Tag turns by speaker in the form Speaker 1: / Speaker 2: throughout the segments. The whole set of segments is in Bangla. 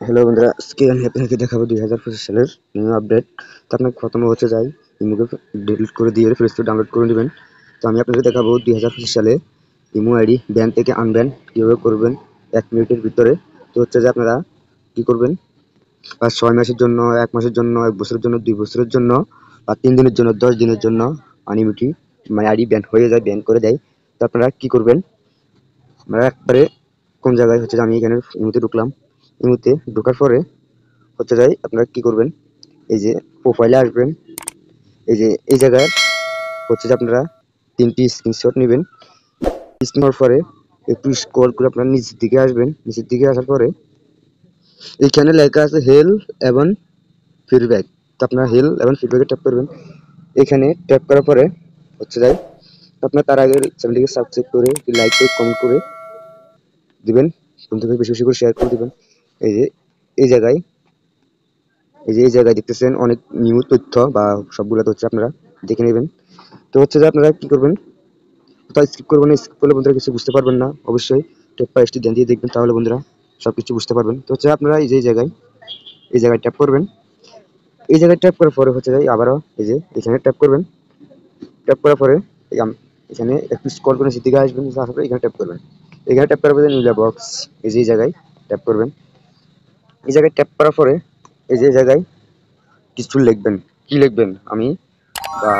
Speaker 1: হ্যালো বন্ধুরা, আজকে আমি আপনাকে দেখাবো 2025 সালের নিউ আপডেট। তো আপনাকে প্রথমে হচ্ছে যাই ইমোকে ডিলিট করে দিয়ে ফ্রেশ ডাউনলোড করে নেবেন। তো আমি আপনাকে দেখাবো 2025 সালে ইমো আইডি ব্যান থেকে আনব্যান কীভাবে করবেন 1 মিনিটের ভিতরে। তো হচ্ছে যে আপনারা কী করবেন, বা 6 মাসের জন্য, 1 মাসের জন্য, 1 বছরের জন্য, 2 বছরের জন্য, বা 3 দিনের জন্য, 10 দিনের জন্য আনলিমিটেড মানে আইডি ব্যান হয়ে যায়, ব্যান করে দেয়। তো আপনারা কী করবেন, আমরা একবারে কোন জায়গায় হচ্ছে যে আমি এখানে ইমোতে ঢুকলাম। ইমোতে ঢোকার পরে হচ্ছে যাই আপনারা কি করবেন, এই যে প্রোফাইলে আসবেন, এই যে এই জায়গায় হচ্ছে যে আপনারা 3টি স্ক্রিনশট নেবেন। নেওয়ার পরে একটু স্ক্রল করে আপনারা নিচের দিকে আসবেন। নিচের দিকে আসার পরে এখানে লেখা আছে হেল্প এবং ফিডব্যাক। তো আপনারা হেল্প এবং ফিডব্যাকে ট্যাপ করবেন। এখানে ট্যাপ করার পরে হচ্ছে যাই আপনার তার আগে চ্যানেলটিকে সাবস্ক্রাইব করে, লাইক করে, কমেন্ট করে দিবেন, বন্ধুদের বেশি বেশি করে শেয়ার করে দিবেন। এই যে এই জায়গায় এই জায়গায় দেখতেছেন অনেক নিউ তথ্য বা সবগুলো তথ্য আপনারা দেখে নেবেন। তো হচ্ছে যে আপনারা কি করবেন, কোথাও স্কিপ করবেন না। স্কিপ করলে বন্ধুরা কিছু বুঝতে পারবেন না। অবশ্যই স্টেপ বাই স্টেপ ধ্যান দিয়ে দেখবেন, তাহলে বন্ধুরা সবকিছু বুঝতে পারবেন। তো হচ্ছে আপনারা এই যে এই জায়গায় ট্যাপ করবেন। এই জায়গায় ট্যাপ করার পরে হচ্ছে যাই আবারও এই যে এখানে ট্যাপ করবেন। ট্যাপ করার পরে এখানে একটু স্ক্রল করে নিচের দিকে আসবেন, আসার পরে এখানে ট্যাপ করবেন। এখানে ট্যাপ করার পরে নীলা বক্স, এই যে এই জায়গায় ট্যাপ করবেন। এই জায়গায় ট্যাপ করার পরে এই যে জায়গায় কিছু লিখবেন। কি লিখবেন, আমি বা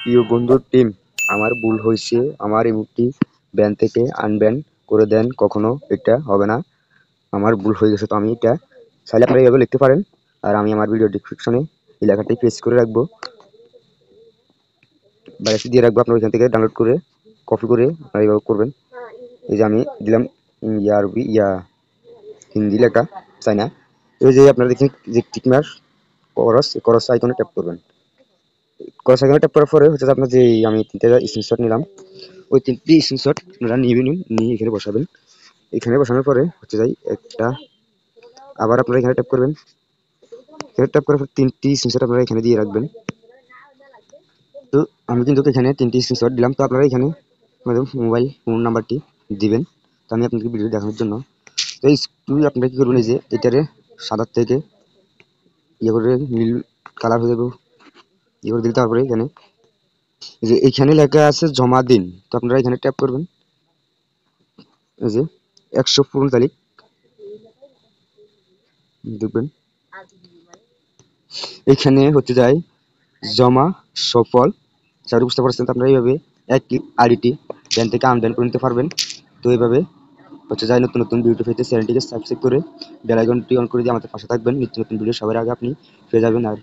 Speaker 1: প্রিয় বন্ধুর টিম, আমার ভুল হয়েছে, আমার ইমোটটি ব্যান থেকে আনব্যান করে দেন, কখনো এটা হবে না, আমার ভুল হয়ে গেছে। তো আমি এটা চাইলে আপনারা এইভাবে লিখতে পারেন। আর আমি আমার ভিডিও ডিসক্রিপশনে এই লেখাটি পেস্ট করে রাখবো বা এসে দিয়ে রাখবো, আপনারা ওইখান থেকে ডাউনলোড করে কপি করে আপনারা এইভাবে করবেন। এই যে আমি দিলাম আরবি হিন্দি লেখা, চাই না। এই যে আপনারা দেখছেন যে টিকমার্ক করস আইকনে ট্যাপ করবেন। ক্রস আইকনে ট্যাপ করার পরে হচ্ছে আপনার যে আমি 3টা স্ক্রিনশট নিলাম, ওই 3টি স্ক্রিনশট আপনারা নিয়ে এখানে বসাবেন। এখানে বসানোর পরে হচ্ছে যাই একটা আবার আপনারা এখানে ট্যাপ করবেন। এখানে ট্যাপ করার পর 3টি স্ক্রিনশট আপনারা এখানে দিয়ে রাখবেন। তো আমি কিন্তু এখানে 3টি স্ক্রিনশট দিলাম। তো আপনারা এখানে আমাদের মোবাইল ফোন নাম্বারটি দিবেন। তো আমি আপনাদের ভিডিও দেখানোর জন্য তো আপনারা কি করবেন, এই যে এটারে সাদার থেকে ইয়ে করে নীল কালার হয়ে যাবে, ইয়ে করে দিলে তারপরে এখানে যে এখানে লেখা আছে জমা দিন। তো আপনারা এখানে ট্যাপ করবেন। এই যে 100 পূর্ণ তারিখ দেখবেন, এখানে হচ্ছে যায় জমা সফল। স্যার বুঝতে পারছেন? তো আপনারা এইভাবে একই আইডিটি ব্যান থেকে আনব্যান করে নিতে পারবেন। তো এইভাবে হচ্ছে যায় নতুন নতুন ভিডিও পেতে চ্যানেলটিকে সাবস্ক্রাইব করে বেল আইকনটি অন করে দিয়ে আমাদের পাশে থাকবেন। নিত্য নতুন ভিডিও সবার আগে আপনি পেয়ে যাবেন। আর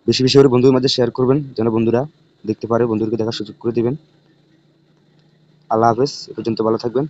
Speaker 1: বেশি বেশি করে বন্ধুদের মাঝে শেয়ার করবেন, যেন বন্ধুরা দেখতে পারে, বন্ধুদেরকে দেখার সুযোগ করে দিবেন। আল্লাহ হাফেজ, এ পর্যন্ত ভালো থাকবেন।